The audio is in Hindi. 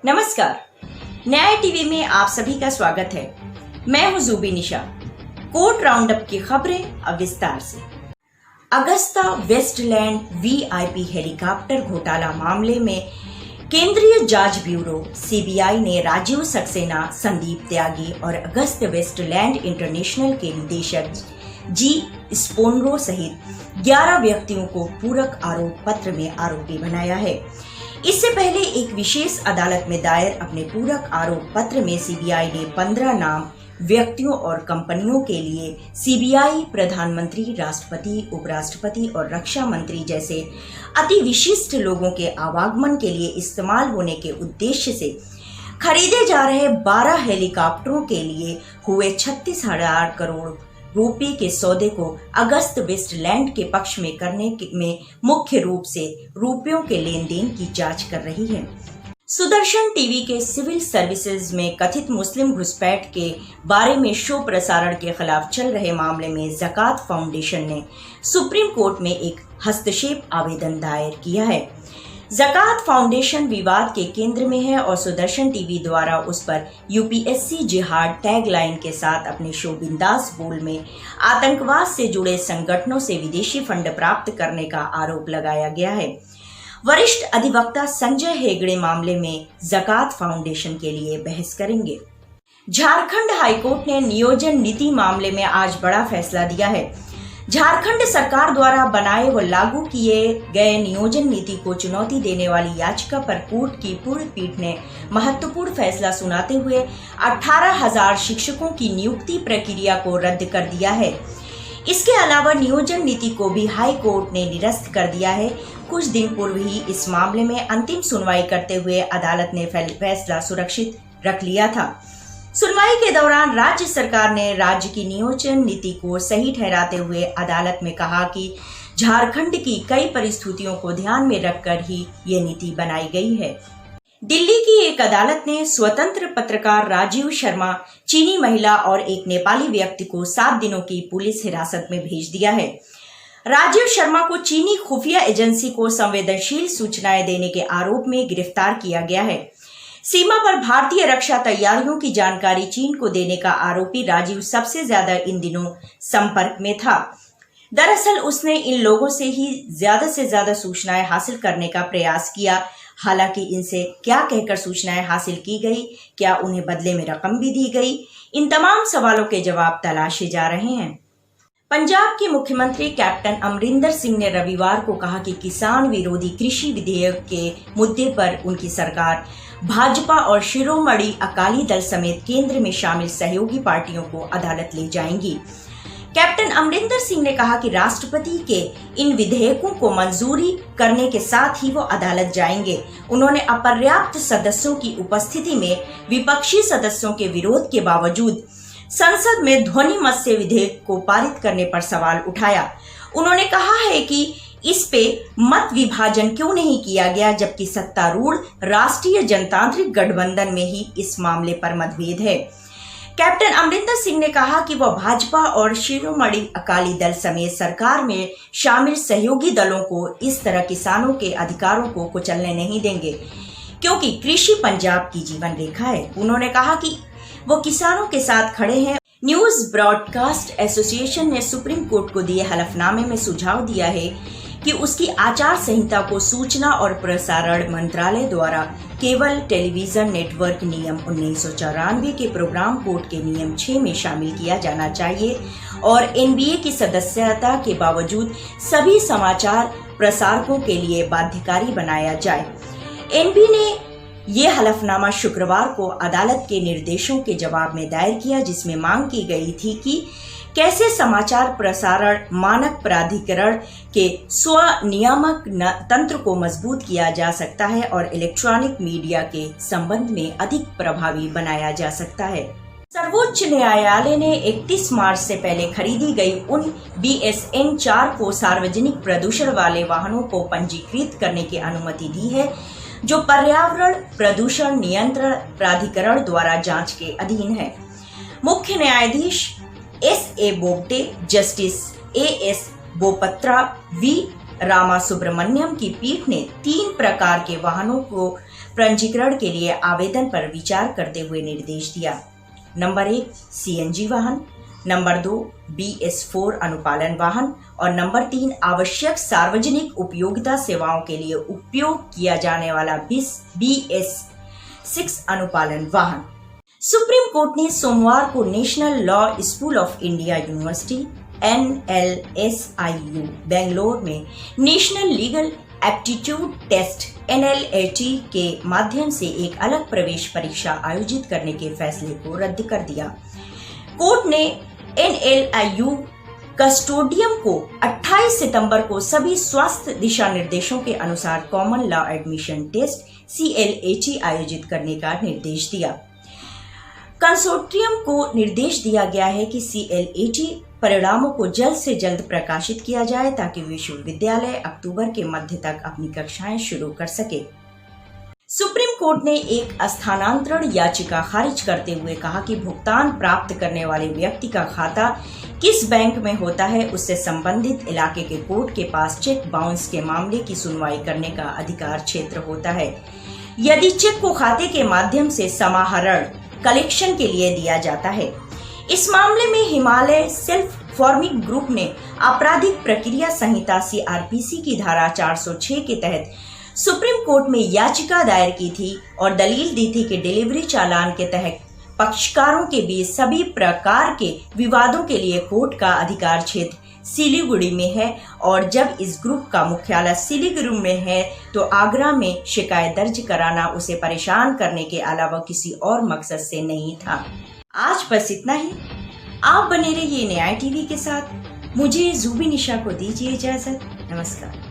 नमस्कार, न्याय टीवी में आप सभी का स्वागत है। मैं हूं जूबी निशा। कोर्ट राउंडअप की खबरें अब विस्तार से। अगस्ता वेस्टलैंड वीआईपी हेलीकॉप्टर घोटाला मामले में केंद्रीय जांच ब्यूरो सीबीआई ने राजीव सक्सेना, संदीप त्यागी और अगस्त वेस्टलैंड इंटरनेशनल के निदेशक जी स्पोनरो सहित 11 व्यक्तियों को पूरक आरोप पत्र में आरोपी बनाया है। इससे पहले एक विशेष अदालत में दायर अपने पूरक आरोप पत्र में सीबीआई ने 15 नाम व्यक्तियों और कंपनियों के लिए सीबीआई प्रधानमंत्री, राष्ट्रपति, उपराष्ट्रपति और रक्षा मंत्री जैसे अति विशिष्ट लोगों के आवागमन के लिए इस्तेमाल होने के उद्देश्य से खरीदे जा रहे 12 हेलीकॉप्टरों के लिए हुए 36,000 करोड़ रुपए के सौदे को अगस्त वेस्टलैंड के पक्ष में करने में मुख्य रूप से रुपयों के लेन देन की जांच कर रही है। सुदर्शन टीवी के सिविल सर्विसेज में कथित मुस्लिम घुसपैठ के बारे में शो प्रसारण के खिलाफ चल रहे मामले में ज़कात फाउंडेशन ने सुप्रीम कोर्ट में एक हस्तक्षेप आवेदन दायर किया है। ज़कात फाउंडेशन विवाद के केंद्र में है और सुदर्शन टीवी द्वारा उस पर यूपीएससी जिहाद टैगलाइन के साथ अपने शो बिंदास बोल में आतंकवाद से जुड़े संगठनों से विदेशी फंड प्राप्त करने का आरोप लगाया गया है। वरिष्ठ अधिवक्ता संजय हेगड़े मामले में ज़कात फाउंडेशन के लिए बहस करेंगे। झारखंड हाईकोर्ट ने नियोजन नीति मामले में आज बड़ा फैसला दिया है। झारखंड सरकार द्वारा बनाए व लागू किए गए नियोजन नीति को चुनौती देने वाली याचिका पर कोर्ट की पूर्ण पीठ ने महत्वपूर्ण फैसला सुनाते हुए 18,000 शिक्षकों की नियुक्ति प्रक्रिया को रद्द कर दिया है। इसके अलावा नियोजन नीति को भी हाई कोर्ट ने निरस्त कर दिया है। कुछ दिन पूर्व ही इस मामले में अंतिम सुनवाई करते हुए अदालत ने फैसला सुरक्षित रख लिया था। सुनवाई के दौरान राज्य सरकार ने राज्य की नियोजन नीति को सही ठहराते हुए अदालत में कहा कि झारखंड की कई परिस्थितियों को ध्यान में रखकर ही ये नीति बनाई गई है। दिल्ली की एक अदालत ने स्वतंत्र पत्रकार राजीव शर्मा, चीनी महिला और एक नेपाली व्यक्ति को 7 दिनों की पुलिस हिरासत में भेज दिया है। राजीव शर्मा को चीनी खुफिया एजेंसी को संवेदनशील सूचनाएं देने के आरोप में गिरफ्तार किया गया है। सीमा पर भारतीय रक्षा तैयारियों की जानकारी चीन को देने का आरोपी राजीव सबसे ज्यादा इन दिनों संपर्क में था। दरअसल उसने इन लोगों से ही ज्यादा से ज्यादा सूचनाएं हासिल करने का प्रयास किया। हालांकि इनसे क्या कहकर सूचनाएं हासिल की गई, क्या उन्हें बदले में रकम भी दी गई, इन तमाम सवालों के जवाब तलाशे जा रहे हैं। पंजाब के मुख्यमंत्री कैप्टन अमरिंदर सिंह ने रविवार को कहा कि किसान विरोधी कृषि विधेयक के मुद्दे पर उनकी सरकार भाजपा और शिरोमणि अकाली दल समेत केंद्र में शामिल सहयोगी पार्टियों को अदालत ले जाएंगी। कैप्टन अमरिंदर सिंह ने कहा कि राष्ट्रपति के इन विधेयकों को मंजूरी करने के साथ ही वो अदालत जाएंगे। उन्होंने अपर्याप्त सदस्यों की उपस्थिति में विपक्षी सदस्यों के विरोध के बावजूद संसद में ध्वनि मत से विधेयक को पारित करने पर सवाल उठाया। उन्होंने कहा है कि इस पे मत विभाजन क्यों नहीं किया गया, जबकि सत्तारूढ़ राष्ट्रीय जनतांत्रिक गठबंधन में ही इस मामले पर मतभेद है। कैप्टन अमरिंदर सिंह ने कहा कि वह भाजपा और शिरोमणि अकाली दल समेत सरकार में शामिल सहयोगी दलों को इस तरह किसानों के अधिकारों को कुचलने नहीं देंगे, क्योंकि कृषि पंजाब की जीवन रेखा है। उन्होंने कहा कि वो किसानों के साथ खड़े हैं। न्यूज ब्रॉडकास्ट एसोसिएशन ने सुप्रीम कोर्ट को दिए हलफनामे में सुझाव दिया है कि उसकी आचार संहिता को सूचना और प्रसारण मंत्रालय द्वारा केबल टेलीविजन नेटवर्क नियम 1994 के प्रोग्राम कोड के नियम 6 में शामिल किया जाना चाहिए और एनबीए की सदस्यता के बावजूद सभी समाचार प्रसारकों के लिए बाध्यकारी बनाया जाए। एनबी ने ये हलफनामा शुक्रवार को अदालत के निर्देशों के जवाब में दायर किया, जिसमें मांग की गई थी कि कैसे समाचार प्रसारण मानक प्राधिकरण के स्वनियामक तंत्र को मजबूत किया जा सकता है और इलेक्ट्रॉनिक मीडिया के संबंध में अधिक प्रभावी बनाया जा सकता है। सर्वोच्च न्यायालय ने 31 मार्च से पहले खरीदी गई उन BSN 4 को सार्वजनिक प्रदूषण वाले वाहनों को पंजीकृत करने की अनुमति दी है, जो पर्यावरण प्रदूषण नियंत्रण प्राधिकरण द्वारा जांच के अधीन है। मुख्य न्यायाधीश S.A. Bobde, justice A.S. बोपत्रा, V. रामा सुब्रमण्यम की पीठ ने 3 प्रकार के वाहनों को पंजीकरण के लिए आवेदन पर विचार करते हुए निर्देश दिया। नंबर 1 सीएनजी वाहन, नंबर 2 BS4 अनुपालन वाहन और नंबर 3 आवश्यक सार्वजनिक उपयोगिता सेवाओं के लिए उपयोग किया जाने वाला BS6 अनुपालन वाहन। सुप्रीम कोर्ट ने सोमवार को National Law School of India University NLSIU Bangalore में National Legal Aptitude Test NLAT के माध्यम से एक अलग प्रवेश परीक्षा आयोजित करने के फैसले को रद्द कर दिया। कोर्ट ने NLIU कस्टोडियम को 28 सितंबर को सभी स्वास्थ्य दिशा निर्देशों के अनुसार common law admission test CLAT आयोजित करने का निर्देश दिया। कंसोर्टियम को निर्देश दिया गया है कि CLAT परिणामों को जल्द से जल्द प्रकाशित किया जाए ताकि विश्वविद्यालय अक्टूबर के मध्य तक अपनी कक्षाएं शुरू कर सके। सुप्रीम कोर्ट ने एक स्थानांतरण याचिका खारिज करते हुए कहा कि भुगतान प्राप्त करने वाले व्यक्ति का खाता किस बैंक में होता है, उससे संबंधित इलाके के कोर्ट के पास चेक बाउंस के मामले की सुनवाई करने का अधिकार क्षेत्र होता है। यदि चेक को खाते के माध्यम से समाहरण कलेक्शन के लिए दिया जाता है। इस मामले में हिमालय सेल्फ फॉर्मिंग ग्रुप ने आपराधिक प्रक्रिया संहिता CRPC की धारा 406 के तहत सुप्रीम कोर्ट में याचिका दायर की थी और दलील दी थी कि डिलीवरी चालान के तहत पक्षकारों के बीच सभी प्रकार के विवादों के लिए कोर्ट का अधिकार क्षेत्र सिलीगुड़ी में है और जब इस ग्रुप का मुख्यालय सिलीगुड़ी में है तो आगरा में शिकायत दर्ज कराना उसे परेशान करने के अलावा किसी और मकसद से नहीं था। आज बस इतना ही। आप बने रहिए न्याय टीवी के साथ। मुझे ज़ूबी निशा को दीजिए इजाजत। नमस्कार।